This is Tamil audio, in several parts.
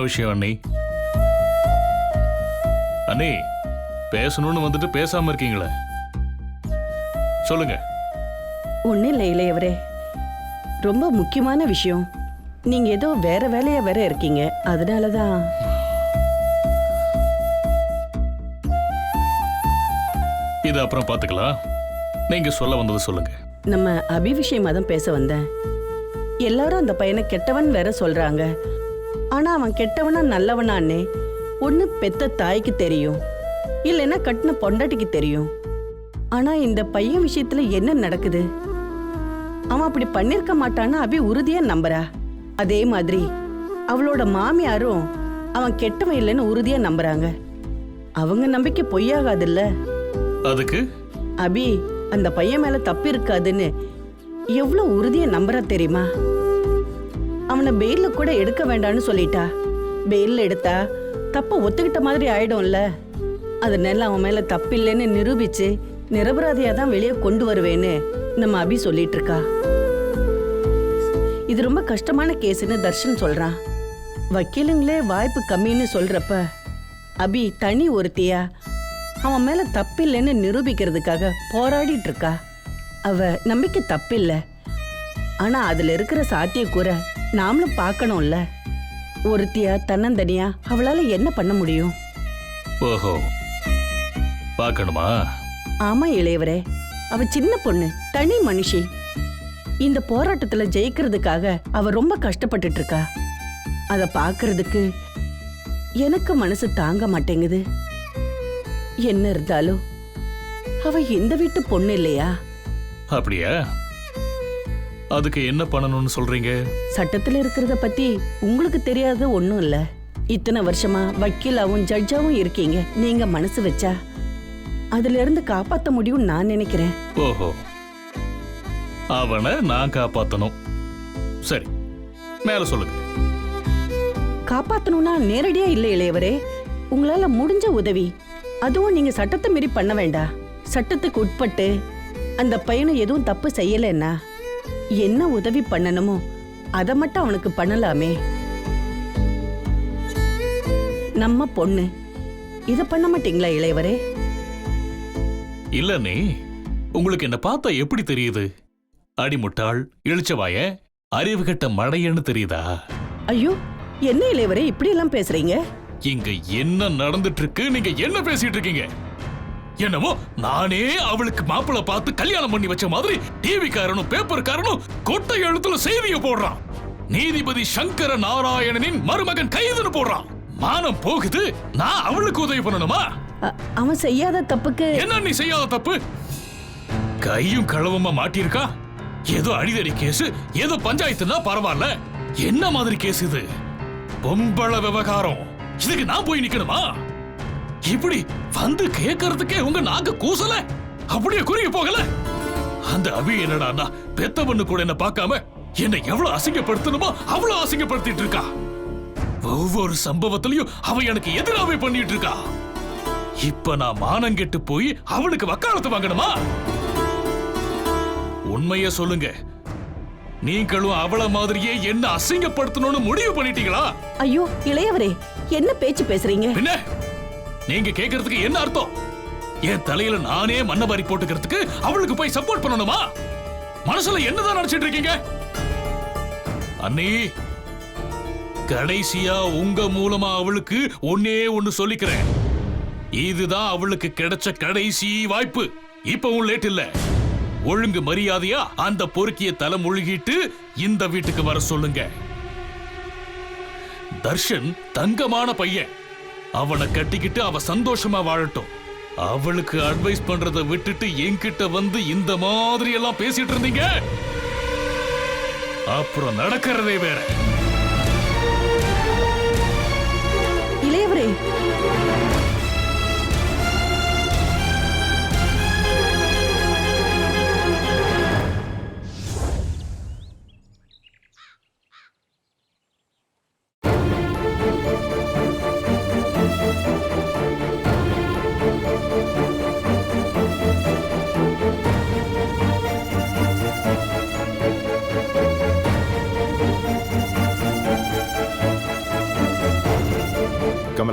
விஷயம் அண்ணி? அண்ணி, பேசணும்னு வந்துட்டு பேசாம இருக்கீங்களே, சொல்லுங்க. ஒன்னும் இல்லை இளையவரே, ரொம்ப முக்கியமான விஷயம். நீங்க ஏதோ வேற வேலையா வேற இருக்கீங்க, அதனாலதான். இது அப்புறம் பாத்துக்கலாம். நீங்க சொல்ல வந்தது சொல்லுங்க. நம்ம அபி விஷயமா தான் பேச வந்தேன். எல்லாரும் அந்த பையனை கெட்டவன் வேற சொல்றாங்க. ஆனா அவன் கெட்டவனா நல்லவனான்னு ஒண்ணு பெத்த தாய்க்கு தெரியும், இல்லைன்னா கட்டின பொண்டாட்டிக்கு தெரியும். ஆனா இந்த பையன் விஷயத்துல என்ன நடக்குது? அவன் அப்படி பண்ணிருக்க மாட்டான்னு அபி உறுதியா நம்புறா. அதே மாதிரி அவளோட மாமியாரும் அவன் கெட்டவன் இல்லைன்னு உறுதியா நம்புறாங்க. அவங்க நம்பிக்கை பொய்யாகாதுல்ல. அதுக்கு அபி அந்த பையன் மேல தப்பு இருக்காதுன்னு எவ்வளவு உறுதியா நம்புறா தெரியுமா? அவனை பெயில கூட எடுக்க வேண்டாம்னு சொல்லிட்டா. பெயில எடுத்தா தப்ப ஒத்துக்கிட்ட மாதிரி ஆயிடும்ல. அதனால அவன் மேல தப்பு இல்லைன்னு நிரூபிச்சு நிரபராதியா தான் வெளியே கொண்டு வருவேன்னு நம்ம அபி சொல்லிட்டு இருக்கா. இது ரொம்ப கஷ்டமான கேஸ்ன்னு தர்ஷன் சொல்றான். வக்கீலுங்களே வாய்ப்பு கம்மின்னு சொல்றப்ப அபி தனி ஒருத்தியா அவன் மேல தப்பில்லைன்னு நிரூபிக்கிறதுக்காக போராடிட்டு இருக்கா. அவ நம்பிக்கை தப்பில்ல, ஆனா அதுல இருக்கிற சாத்தியக்கூற நாமளும் பார்க்கணும்ல. ஒருத்தியா தன்னந்தனியா அவளால என்ன பண்ண முடியும்? ஓஹோ, பார்க்கணுமா? ஆமா இளையவரே, அவ சின்ன பொண்ணு, தனி மனுஷி. இந்த போராட்டத்துல ஜெயிக்கிறதுக்காக அவ ரொம்ப கஷ்டப்பட்டுட்டு இருக்கா. அத பாக்குறதுக்கு எனக்கு மனசு தாங்க மாட்டேங்குது. என்ன இருந்தாலும் அவ இந்த வீட்டு பொண்ணு இல்லையா? அப்படியா? அதுக்கு என்ன பண்ணணும்னு சொல்றீங்க? சட்டத்துல இருக்கிறத பத்தி உங்களுக்கு தெரியாத ஒண்ணும் இல்ல. இத்தனை வருஷமா வக்கீலாவும் ஜட்ஜாவும் இருக்கீங்க. நீங்க மனசு வச்சா அதுல இருந்து காப்பாத்த முடியும் நான் நினைக்கிறேன். ஓஹோ, அவனை நான் காப்பாத்தணும். சரி, மேல சொல்லுங்க. காப்பாத்தணும்னா நேரடியா இல்ல இளையவரே, உங்களால முடிஞ்ச உதவி. அதுவும் நீங்க சட்டத்தை மீறி பண்ண வேண்டாம். சட்டத்துக்கு உட்பட்டு அந்த பையனை எதுவும் தப்பு செய்யலன்னா என்ன உதவி பண்ணணுமோ அதை மட்டும் அவனுக்கு பண்ணலாமே. நம்ம பொண்ணு இத பண்ண மாட்டீங்களா இளையவரே? இல்ல நீ, உங்களுக்கு என்ன பார்த்தா எப்படி தெரியுது? அடிமுட்டாள், இழிச்சவாய, அறிவு கட்ட மடையன்னு தெரியுதா? ஐயோ, என்ன இளையவரே இப்படி எல்லாம் பேசுறீங்க? இங்க என்ன நடந்துட்டு இருக்கு? நீங்க என்ன பேசிட்டு இருக்கீங்க? என்னமோ நானே அவளுக்கு மாப்பிள்ள பார்த்து கல்யாணம் பண்ணி வச்ச மாதிரி டிவி காரனும் பேப்பர் காரனும் கொட்டை எழுத்துல செய்தியை போடுறான். நீதிபதி சங்கர நாராயணனின் மருமகன் கைதுன்னு போடுறான். மானம் போகுது. நான் அவளுக்கு உதவி பண்ணணுமா? அவன் செய்யாத தப்புக்கு என்ன நீ செய்யாத தப்பு? கையும் களவுமா மாட்டிருக்கா. ஏதோ அடிதடி கேஸ், ஏதோ பஞ்சாயத்துனா பரவாயில்ல. என்ன மாதிரி கேஸ் இது? பொம்பள விவகாரம். இதுக்கு நான் போய் நிக்கணுமா? இப்படி வந்து கேட்கறதுக்கே உங்க நாக்கு கூசல, அப்படியே குறுகி போகல. அந்த அபி என்னடா பெத்த பொண்ணு கூட என்ன பார்க்காம என்ன எவ்வளவு அசிங்கப்படுத்தணுமோ அவ்வளவு அசிங்கப்படுத்திட்டு இருக்கா. ஒவ்வொரு சம்பவத்திலையும் அவ எனக்கு எதிராவே பண்ணிட்டு இருக்கா. இப்ப நான் மானம் கெட்டு போய் அவளுக்கு வக்காலத்து வாங்கணுமா? உண்மைய சொல்லுங்க, நீங்களும் அவள மாதிரியே என்ன அசிங்கப்படுத்தணும்னு முடிவு பண்ணிட்டீங்களா? ஐயோ இளையவரே, என்ன பேச்சு பேசுறீங்க? என்ன நீங்க கேக்குறதுக்கு என்ன அர்த்தம்? என் தலையில நானே மண்ணவாரி போட்டுக்கிறதுக்கு அவளுக்கு போய் சப்போர்ட் பண்ணணுமா? மனசுல என்னதான் நினைச்சிட்டு இருக்கீங்க? அண்ணி, கடைசியா உங்க மூலமா அவளுக்கு ஒன்னே ஒன்னு சொல்லிக்கிறேன். இதுதான் அவளுக்கு கிடைச்ச கடைசி வாய்ப்பு. இப்பவும் லேட் இல்ல. ஒழுங்கு மரியாதையா அந்த பொறுக்கிய தலை முழுகிட்டு இந்த வீட்டுக்கு வர சொல்லுங்க. தர்ஷன் தங்கமான பையன். அவனை கட்டிக்கிட்டு அவ சந்தோஷமா வாழட்டும். அவளுக்கு அட்வைஸ் பண்றதை விட்டுட்டு என்கிட்ட வந்து இந்த மாதிரி எல்லாம் பேசிட்டு இருந்தீங்க, அப்புறம் நடக்கிறதே வேற. இளையவரே,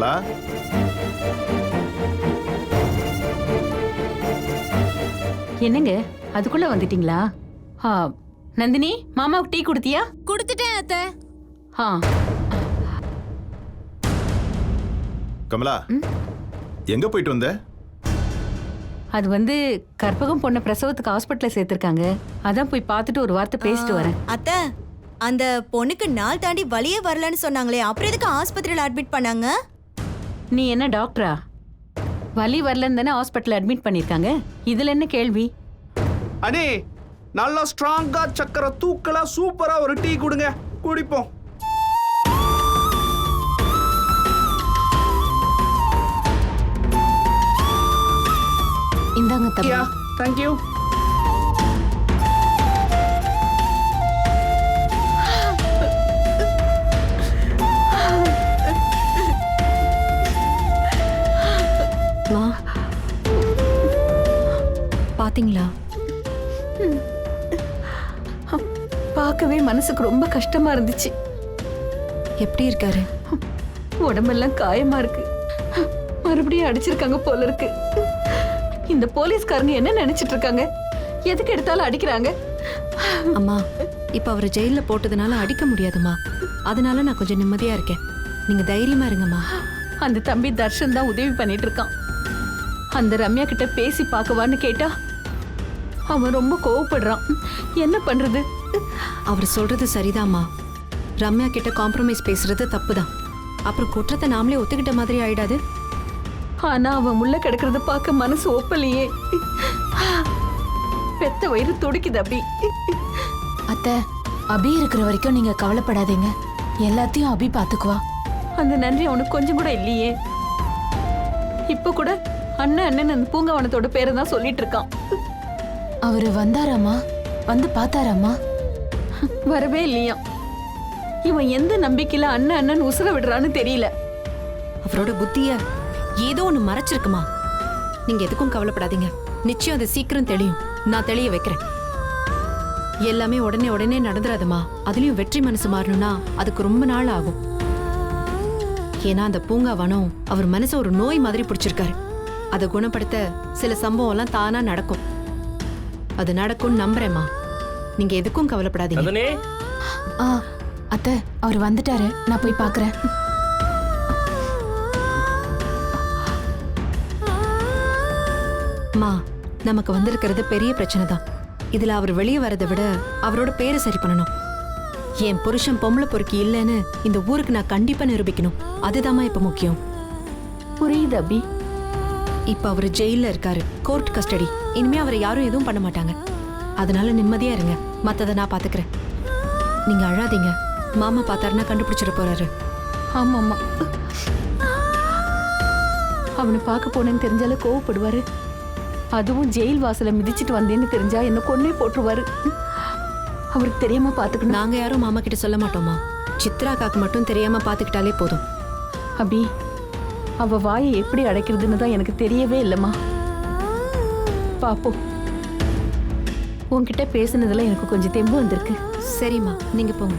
கமலா. என்னங்க அதுக்குள்ள வந்துட்டீங்களா? நந்தினி, மாமாவுக்கு டீ கொடுத்தியா? கொடுத்துட்டேன் அத்தை. கமலா, எங்க போயிட்டு வந்த? அது வந்து கற்பகம் பொண்ண பிரசவத்துக்கு ஹாஸ்பிட்டல்ல சேர்த்திருக்காங்க. அதான் போய் பார்த்துட்டு ஒரு வார்த்தை பேசிட்டு வரேன். அத்தை, அந்த பொண்ணுக்கு நாள் தாண்டி வலியே வரலன்னு சொன்னாங்களே, அப்புறம் எதுக்கு ஆஸ்பத்திரியில அட்மிட் பண்ணாங்க? நீ என்ன டாக்டரா? வலி வரலன்னு தானே ஹாஸ்பிட்டல் அட்மிட் பண்ணிருக்காங்க. இதுல என்ன கேள்வி? அண்ணே, நல்லா ஸ்ட்ராங்கா சக்கரை தூக்கலா சூப்பரா ஒரு டீ கொடுங்க, குடிப்போம். இந்தாங்க தம்பி. தேங்க்யூ. பாத்தீங்களா? பார்க்கவே மனசுக்கு ரொம்ப கஷ்டமா இருந்துச்சு. எப்படி இருக்காரு? உடம்பெல்லாம் காயமா இருக்கு. மறுபடியும் அடிச்சிருக்காங்க போல இருக்கு. இந்த போலீஸ்காரங்க என்ன நினைச்சிட்டு இருக்காங்க? எதுக்கு எடுத்தாலும் அடிக்கிறாங்க. அம்மா, இப்ப அவர் ஜெயில போட்டதுனால அடிக்க முடியாதுமா. அதனால நான் கொஞ்சம் நிம்மதியா இருக்கேன். நீங்க தைரியமா இருங்கம்மா. அந்த தம்பி தர்ஷன் தான் உதவி பண்ணிட்டு இருக்கான். அந்த ரம்யா கிட்ட பேசி பார்க்கவான்னு கேட்டா அவன் ரொம்ப கோவப்படுறான். என்ன பண்றது? அவர் சொல்றது சரிதாம்மா. ரம்யா கிட்ட காம்ப்ரமைஸ் பேசுறது தப்புதான். அப்புறம் குற்றத்தை நாமளே ஒத்துக்கிட்ட மாதிரி ஆயிடாது. ஆனா அவன் முள்ள கிடக்கிறத பார்க்க மனசு ஒப்பலையே. பெத்த வயிறு துடிக்குது. அத்தை, அபி இருக்கிற வரைக்கும் நீங்க கவலைப்படாதீங்க. எல்லாத்தையும் அபி பாத்துக்குவா. அந்த நன்றி அவனுக்கு கொஞ்சம் கூட இல்லையே. இப்ப கூட அண்ணன் அண்ணன் அந்த பூங்காவனத்தோட பேரை தான் சொல்லிட்டு இருக்கான். அவரு வந்தாராமா? வந்து பார்த்தாராமா? வரவே இல்லையா. இவன் எந்த நம்பிக்கையில அண்ணன் அண்ணன் உசுர விடுறான்னு தெரியல. அவரோட புத்திய ஏதோ ஒண்ணு மறைச்சிருக்குமா. நீங்க எதுக்கும் கவலைப்படாதீங்க. நிச்சயம் அது சீக்கிரம் தெளியும். நான் தெளிய வைக்கிறேன். எல்லாமே உடனே உடனே நடந்துராதுமா. அதுலயும் வெற்றி மனசு மாறணும்னா அதுக்கு ரொம்ப நாள் ஆகும். ஏன்னா அந்த பூங்காவனம் அவர் மனசை ஒரு நோய் மாதிரி பிடிச்சிருக்காரு. அதை குணப்படுத்த சில சம்பவம் எல்லாம் தானா நடக்கும். அது நடக்கும்னு நம்புறேம்மா. நீங்க எதுக்கும் கவலைப்படாதீங்க. அத்தை, அவர் வந்துட்டாரு. நான் போய் பார்க்கறேன். மா, நமக்கு வந்திருக்கிறது பெரிய பிரச்சனை தான். இதுல அவர் வெளியே வரதை விட அவரோட பேரை சரி பண்ணணும். என் புருஷன் பொம்பளை பொறுக்கி இல்லைன்னு இந்த ஊருக்கு நான் கண்டிப்பா நிரூபிக்கணும். அதுதாம்மா இப்ப முக்கியம். புரியுது அபி. இப்ப அவரு ஜெயில இருக்காரு, கோர்ட் கஸ்டடி. இனிமே அவரை யாரும் எதுவும் பண்ண மாட்டாங்க. அதனால நிம்மதியா இருங்க. மத்ததை நான் பாத்துக்கிறேன். நீங்க அழாதீங்க. மாமா பார்த்தாருன்னா கண்டுபிடிச்சிட போறாரு. ஆமாமா, அவனை பார்க்க போனேன்னு தெரிஞ்சாலே கோவப்படுவாரு. அதுவும் ஜெயில் வாசல மிதிச்சிட்டு வந்தேன்னு தெரிஞ்சா என்ன கொன்னே போட்டுருவாரு. அவருக்கு தெரியாம பாத்துக்கணும். நாங்க யாரும் மாமா கிட்ட சொல்ல மாட்டோமா. சித்ராக்காக்கு மட்டும் தெரியாம பாத்துக்கிட்டாலே போதும். அபி, அவ வாயை எப்படி அடைக்கிறதுன்னு தான் எனக்கு தெரியவே இல்லம்மா. பாப்போம். உன்கிட்ட பேசுனதுல எனக்கு கொஞ்சம் தெம்பு வந்திருக்கு. சரிம்மா, நீங்க போங்க.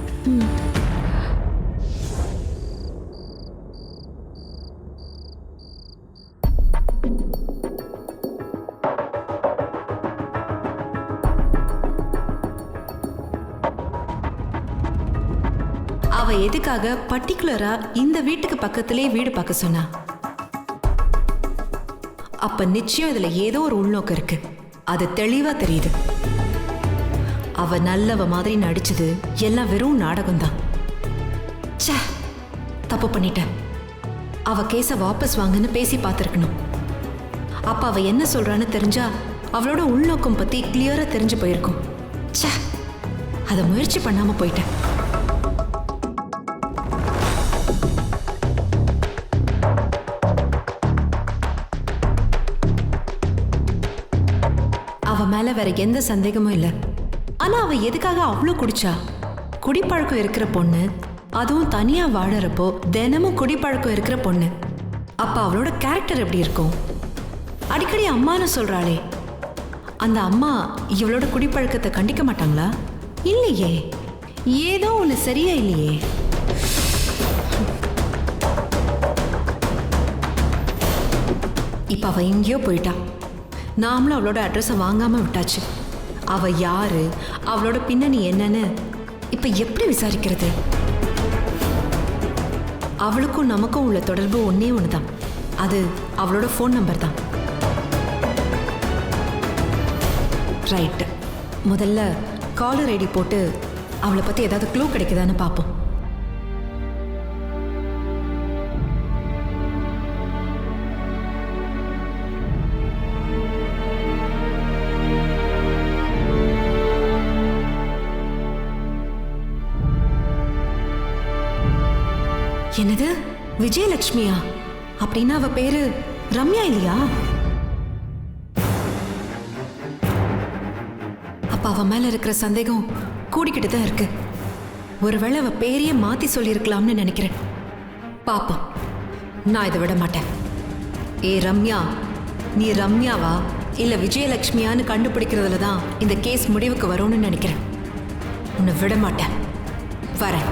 அவ எதுக்காக பர்டிகுலரா இந்த வீட்டுக்கு பக்கத்திலே வீடு பார்க்க சொன்னா? அப்ப நிச்சயம் இதுல ஏதோ ஒரு உள்நோக்கம் இருக்கு. அது தெளிவா தெரியுது. அவ நல்லவ மாதிரி நடிச்சது எல்லாம் வெறும் நாடகம்தான். ச்சே, தப்பு பண்ணிட்டேன். அவ கேஸ வாபஸ் வாங்கன்னு பேசி பார்த்திருக்கணும். அப்ப அவ என்ன சொல்றான்னு தெரிஞ்சா அவளோட உள்நோக்கம் பத்தி கிளியரா தெரிஞ்சு போயிருக்கும். ச்சே, அத முயற்சி பண்ணாம போயிட்டேன். அவ மேல வேற எந்த சந்தேகமும் இல்ல. ஆனா அவ எதுக்காக அவ்வளவு குடிச்சா? குடிப்பழக்கம் இருக்கிற பொண்ணு, அதுவும் தனியா வாழறப்போ தினமும் குடிப்பழக்கம் இருக்கிற பொண்ணு. அப்ப அவளோட கேரக்டர் எப்படி இருக்கும்? அடிக்கடி அம்மான்னு சொல்றாளே, அந்த அம்மா இவளோட குடிப்பழக்கத்தை கண்டிக்க மாட்டாங்களா? இல்லையே, ஏதோ ஒண்ணு சரியா இல்லையே. இப்ப அவ எங்கேயோ போயிட்டா. நாமளும் அவளோட அட்ரஸை வாங்காம விட்டாச்சு. அவ யாரு, அவளோட பின்னணி என்னன்னு இப்ப எப்படி விசாரிக்கிறது? அவளுக்கும் நமக்கும் உள்ள தொடர்பு ஒன்னே ஒண்ணுதான். அது அவளோட ஃபோன் நம்பர் தான். ரைட், முதல்ல காலர் ஐடி போட்டு அவளை பத்தி ஏதாவது க்ளூ கிடைக்குதான்னு பார்ப்போம். என்னது, விஜயலட்சுமியா? அப்படின்னா அவ பேரு ரம்யா இல்லையா? அப்ப அவ மேல இருக்கிற சந்தேகம் கூடிக்கிட்டு தான் இருக்கு. ஒருவேளை அவ பேரையே மாத்தி சொல்லியிருக்கலாம்னு நினைக்கிறேன். பாப்போம், நான் இதை விட மாட்டேன். ஏ ரம்யா, நீ ரம்யாவா இல்ல விஜயலட்சுமியான்னு கண்டுபிடிக்கிறதுல தான் இந்த கேஸ் முடிவுக்கு வரும்னு நினைக்கிறேன். உன்னை விட மாட்டேன். வரேன்.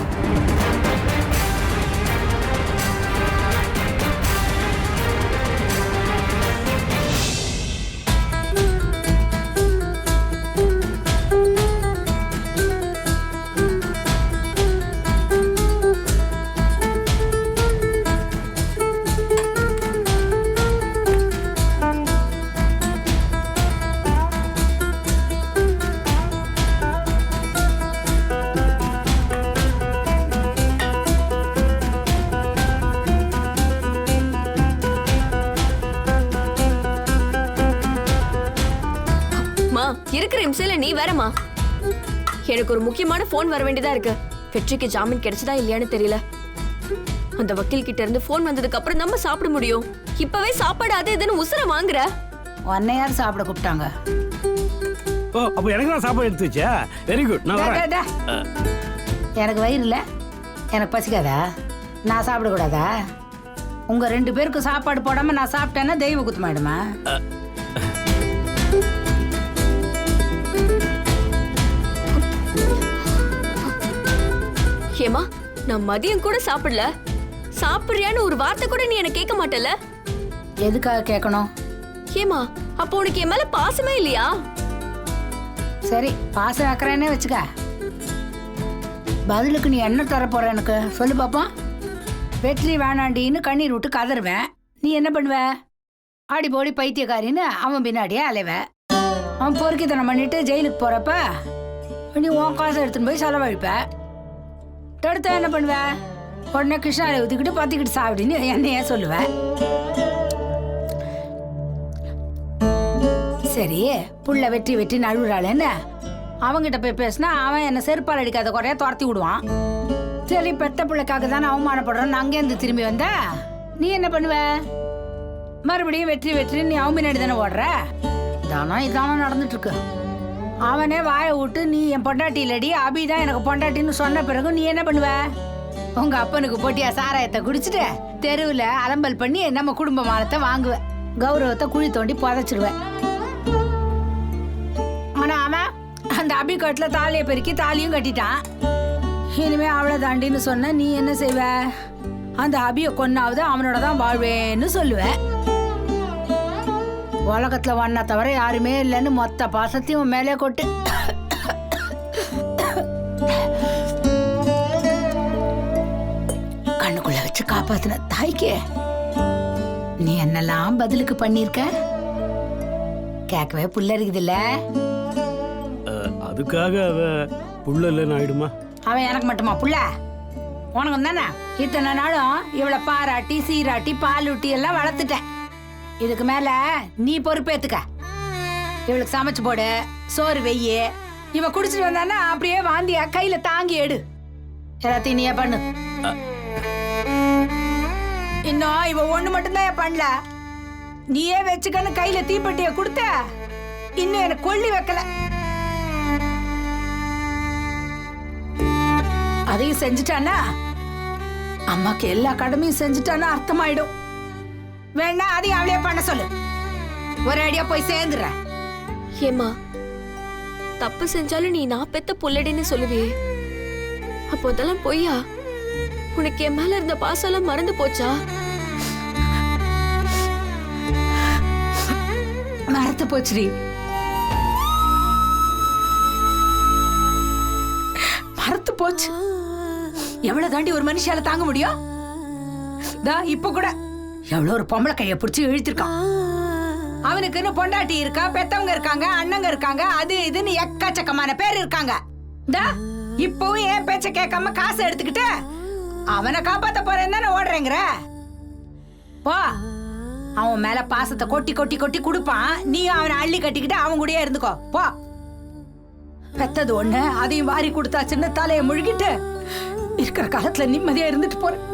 இருக்கிற இம்சையில நீ வேறமா. எனக்கு ஒரு முக்கியமான போன் வர வேண்டியதா இருக்கு. வெற்றிக்கு ஜாமீன் கிடைச்சதா இல்லையான்னு தெரியல. அந்த வக்கீல் கிட்ட இருந்து போன் வந்ததுக்கு அப்புறம் நம்ம சாப்பிட முடியும். இப்பவே சாப்பாடு அது இதுன்னு உசுர வாங்குற. உன்னை யார் சாப்பிட கூப்பிட்டாங்க? ஓ, அப்ப எனக்கு தான் சாப்பாடு எடுத்து வச்சா? Very good. நான் வரேன். எனக்கு வயிறு இல்ல, எனக்கு பசிக்காதா? நான் சாப்பிடக்கூடாதா? உங்க 2 பேருக்கு சாப்பாடு போடாம நான் சாப்பிட்டேன்னா தெய்வ குத்தமாயிடுமா? ஏமா, நான் மதியம் கூட சாப்பிடல. சாப்பிடுறியான்னு ஒரு வார்த்தை கூட நீ என்ன கேட்க மாட்டல. எதுக்காக கேட்கணும்? ஏமா, அப்போ உனக்கு என் மேல பாசமே இல்லையா? சரி, பாசம் வைக்கிறேன்னே வச்சுக்க. பதிலுக்கு நீ என்ன தர போற எனக்கு சொல்லு பாப்போம். வெற்றி வேணாண்டின்னு கண்ணீர் விட்டு கதறுவேன். நீ என்ன பண்ணுவ? ஆடி போடி பைத்தியக்காரின்னு அவன் பின்னாடியே அலைவ. அவன் பொறுக்கித்தனம் பண்ணிட்டு ஜெயிலுக்கு போறப்ப நீ உன் காசை எடுத்துன்னு போய் செலவழிப்ப. தடுத்த என்ன பண்ணுவ? உடனே கிருஷ்ணாவை ஊத்திக்கிட்டு பத்திக்கிட்டு சாப்பிடின்னு என்னையே சொல்லுவேன். சரி, புள்ள வெற்றி வெற்றி நழுவுறாளேன்னு அவங்கிட்ட போய் பேசினா அவன் என்ன செருப்பால் அடிக்காத குறைய துரத்தி விடுவான். சரி, பெத்த பிள்ளைக்காக தானே அவமானப்படுறோன்னு அங்கேருந்து திரும்பி வந்த நீ என்ன பண்ணுவ? மறுபடியும் வெற்றி வெற்றி நீ அவன் முன்னாடி தானே ஓடுற. இதானோ நடந்துட்டு இருக்கு. அவனே வாயை விட்டு நீ என் பொண்டாட்டி இல்லடி, அபிதான் எனக்கு பொண்டாட்டின்னு சொன்ன பிறகு நீ என்ன பண்ணுவ? உங்க அப்பனுக்கு போட்டியா சாராயத்தை குடிச்சிட்டு தெருவில் அலம்பல் பண்ணி நம்ம குடும்ப மானத்தை வாங்குவ. கௌரவத்தை குழி தோண்டி புதைச்சிருவேன். ஆனா அவன் அந்த அபி கட்டுல தாலியை பெருக்கி தாலியும் கட்டிட்டான். இனிமே அவளை தாண்டின்னு சொன்ன நீ என்ன செய்வ? அந்த அபியை கொன்னாவது அவனோட தான் வாழ்வேன்னு சொல்லுவ. உலகத்துல ஒன்ன தவிர யாருமே இல்லைன்னு மொத்த பாசத்தையும் மேலே கொட்டு. கண்ணுக்குள்ள வச்சு காப்பாத்தின தாய்க்கு நீ என்னெல்லாம் பதிலுக்கு பண்ணிருக்க கேட்கவே புள்ள இருக்குதுல்ல. அதுக்காக அவ புள்ள இல்லைன்னு ஆயிடுமா? அவன் எனக்கு மட்டுமா புள்ள? உனக்கு தானே இத்தனை நாளும் இவளை பாராட்டி சீராட்டி பாலூட்டி எல்லாம் வளர்த்துட்டேன். இதுக்கு மேல நீ பொறுப்பேத்துக்க. இவளுக்கு சமைச்சு போடு, சோறு வெய்ய. இவ குடிச்சிட்டு வந்தானா அப்படியே வாந்தியா கையில தாங்கி எடு. எல்லாத்தையும் நீயே பண்ணு. இன்னும் இவ ஒண்ணு மட்டும்தான் பண்ணல. நீயே வச்சுக்கன்னு கையில தீப்பெட்டிய கொடுத்த இன்னும் எனக்கு கொல்லி வைக்கல. அதையும் செஞ்சுட்டானா அம்மாக்கு எல்லா கடமையும் செஞ்சுட்டானா அர்த்தமாயிடும். வேணா அதையும் அவளே பண்ண சொல்லு. ஒரு அடியா போய் சேர்ந்துடுற. ஏமா, தப்பு செஞ்சாலும் நீ நான் பெத்த புள்ளடின்னு சொல்லுவியே, அப்போ அதெல்லாம் பொய்யா? உனக்கு என் மேல இருந்த பாசம் எல்லாம் மறந்து போச்சா? மறந்து போச்சுடி. மறந்து போச்சு. எவ்வளவு தாண்டி ஒரு மனுஷால தாங்க முடியும்? இப்ப கூட எவ்வளவு ஒரு பொம்பளை கைய பிடிச்சு இழுத்திருக்கான். அவனுக்குன்னு பொண்டாட்டி இருக்கா, பெத்தவங்க இருக்காங்க, அண்ணங்க இருக்காங்க, அது இதுன்னு எக்கச்சக்கமான பேர் இருக்காங்க. இப்பவும் ஏன் பேச்ச கேட்காம காசை எடுத்துக்கிட்டு அவனை காப்பாத்த போறேன்னு தானே ஓடுறேங்கிற. போ, அவன் மேல பாசத்தை கொட்டி கொட்டி கொட்டி கொடுப்பான். நீயும் அவனை அள்ளி கட்டிக்கிட்டு அவன் கூடயே இருந்துக்கோ. போ. பெத்தது ஒண்ணு, அதையும் வாரி கொடுத்தாச்சுன்னு தலையை முழுகிட்டு இருக்கிற காலத்துல நிம்மதியா இருந்துட்டு போறேன்.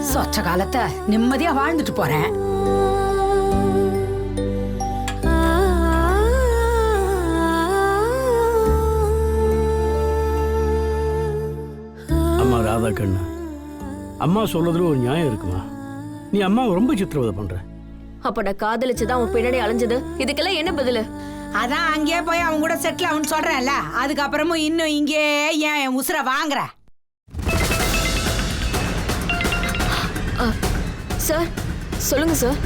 சொச்ச காலத்தை நிம்மதியா வாழ்ந்துட்டு போறேன். அம்மா ராதாக்கண்ணு, அம்மா சொல்றதுல ஒரு நியாயம் இருக்குமா? நீ அம்மா ரொம்ப சித்திரவதை பண்ற. அப்ப நான் காதலிச்சுதான் உன் பின்னாடி அலைஞ்சது, இதுக்கெல்லாம் என்ன பதிலு? அதான் அங்கேயே போய் அவன் கூட செட்டில் ஆகுன்னு சொல்றேன்ல, அதுக்கப்புறமும் இன்னும் இங்கே ஏன் உசுர வாங்குற? சார் சொல்லுங்க சார்.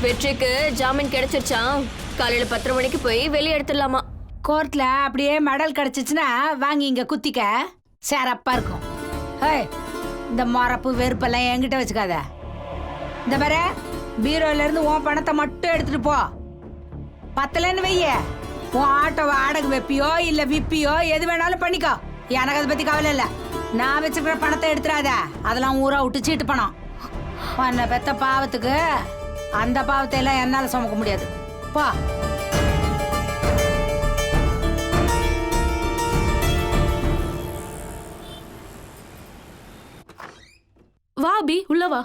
வெற்றிக்கு ஜாமீன் கிடைச்சிருச்சான். காலையில 10 மணிக்கு போய் வெளியே எடுத்துடலாமா. கோர்ட்ல அப்படியே மெடல் கிடைச்சிச்சுன்னா வாங்கி இங்க குத்திக்க சேரப்பா இருக்கும். இந்த மரப்பு வெறுப்பெல்லாம் என்கிட்ட வச்சுக்காத. இந்த பாரு, பீரோல இருந்து உன் பணத்தை மட்டும் எடுத்துட்டு போ. பத்தலன்னு வைய, உன் ஆட்டோவை அடகு வைப்பியோ இல்ல விப்பியோ எது வேணாலும் பண்ணிக்கோ. எனக்கு அதை பத்தி கவலை இல்ல. நான் வச்சுக்கிற பணத்தை எடுத்துடாத, அதெல்லாம் ஊரா விட்டு சீட்டு பணம். உன்னை பெத்த பாவத்துக்கு அந்த பாவத்தை எல்லாம் என்னால சுமக்க முடியாது. போ. வா அபி, உள்ள வா.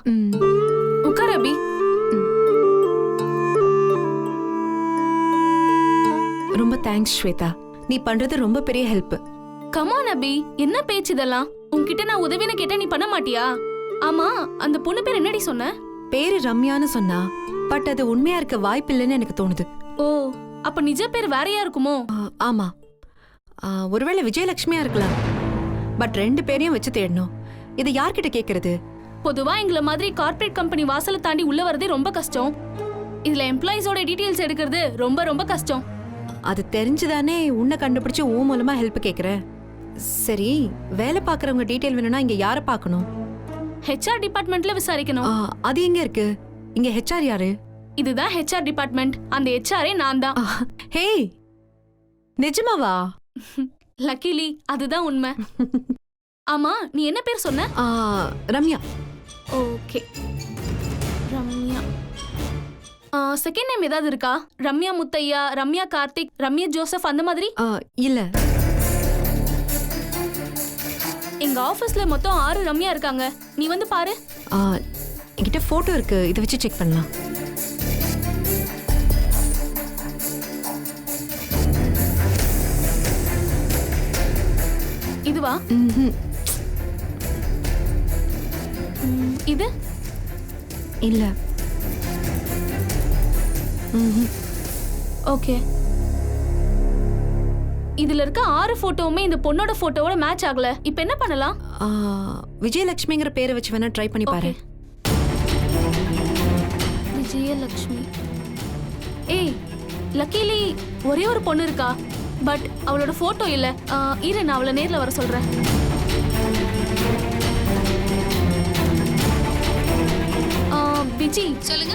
உட்கார் அபி. ரொம்ப தேங்க்ஸ் ஸ்வேதா, நீ பண்றது ரொம்ப பெரிய ஹெல்ப். கமான் அபி, என்ன பேச்சு இதெல்லாம்? உன்கிட்ட நான் உதவின்னு கேட்டா நீ பண்ண மாட்டியா? ஆமா, அந்த பொண்ணு பேர் என்னடி சொன்ன? பேரு ரம்யான்னு சொன்னா, பட் அது உண்மையா இருக்க வாய்ப்பில்லைன்னு எனக்கு தோணுது. ஓ, அப்ப நிஜ பேர் வேறையா இருக்குமோ? ஆமா, ஒருவேளை விஜயலட்சுமியா இருக்கலாம். பட் 2 பேரையும் வச்சு தேடணும். இதை யார்கிட்ட கேக்குறது? பொதுவா எங்களை மாதிரி கார்ப்பரேட் கம்பெனி வாசலை தாண்டி உள்ள வரதே ரொம்ப கஷ்டம். இதுல எம்ப்ளாயிஸோட டீடைல்ஸ் எடுக்கிறது ரொம்ப ரொம்ப கஷ்டம். அது தெரிஞ்சுதானே உன்னை கண்டுபிடிச்சு ஊ மூலமா ஹெல்ப் கேக்குற. சரி, வேலை பாக்குறவங்க டீடைல் வேணும்னா இங்க யாரை பார்க்கணும்? ஹெச்ஆர் டிபார்ட்மெண்ட்ல விசாரிக்கணும். அது எங்க இருக்கு? இங்க ஹெச்ஆர் யாரு? இதுதான் ஹெச்ஆர் டிபார்ட்மெண்ட். அந்த ஹெச்ஆரே நான் தான். ஹே, நிஜமாவா? லக்கிலி அதுதான் உண்மை. ஆமா, நீ என்ன பேர் சொன்ன? Ramya. Okay, Ramya. Second name ஏதாவது இருக்கா? ரம்யா முத்தையா, ரம்யா கார்த்திக், ரம்யா ஜோசப் அந்த மாதிரி? இல்ல. எங்க ஆபீஸ்ல மொத்தம் 6 ரம்யா இருக்காங்க. நீ வந்து பாரு. என்கிட்ட போட்டோ இருக்கு, இதை வச்சு செக் பண்ணலாம். இதுவா? இது இல்ல. ஓகே, இதுல இருக்க 6 போட்டோவுமே இந்த பொண்ணோட போட்டோவோட மேட்ச் ஆகல. இப்போ என்ன பண்ணலாம்? விஜயலட்சுமிங்கிற பேரை வச்சு வேணா ட்ரை பண்ணி பாரு. விஜயலட்சுமி. ஏய், லக்கிலி ஒரே ஒரு பொண்ணு இருக்கா, பட் அவளோட போட்டோ இல்ல. இரு, நான் அவளை நேர்ல வர சொல்றேன். விஜி, சொல்லுங்க.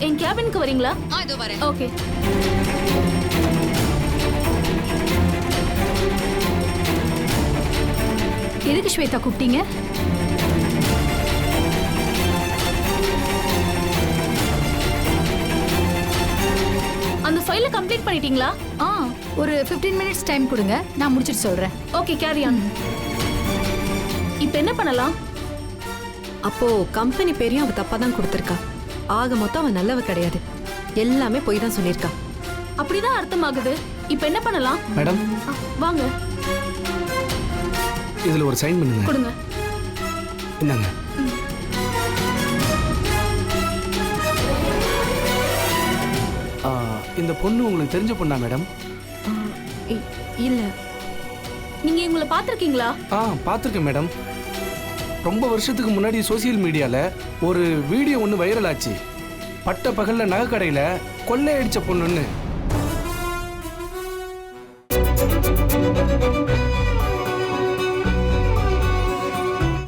என் கேபினுக்கு வரீங்களா? இதோ வரேன். ஓகே. எதுக்கு ஸ்வேதா கூப்பிட்டீங்க? அந்த ஃபைலை கம்ப்ளீட் பண்ணிட்டீங்களா? ஒரு 15 மினிட்ஸ் டைம் கொடுங்க, நான் முடிச்சிட்டு சொல்றேன். Okay, carry on. இப்போ என்ன பண்ணலாம்? அப்போ கம்பெனி பேரையும் அவ தப்பா தான் கொடுத்திருக்கா. ஆக மொத்தம் அவ நல்லவ கிடையாது. எல்லாமே போய் தான் சொல்லியிருக்கா. அப்படிதான் அர்த்தமாகுது. இப்ப என்ன பண்ணலாம்? மேடம் வாங்க இதுல ஒரு சைன் பண்ணுங்க. கொடுங்க. இந்தாங்க. இந்த பொண்ணு உங்களுக்கு தெரிஞ்ச பொண்ணா மேடம்? இல்ல. நீங்க இவங்கள பாத்திருக்கீங்களா? பார்த்துருக்கேன் மேடம். ரொம்ப வருஷத்துக்கு முன்னாடி சோசியல் மீடியால ஒரு வீடியோ ஒன்று வைரல் ஆச்சு. பட்ட பகல்ல நகைக்கடையில கொள்ளையடிச்ச பொண்ணுன்னு.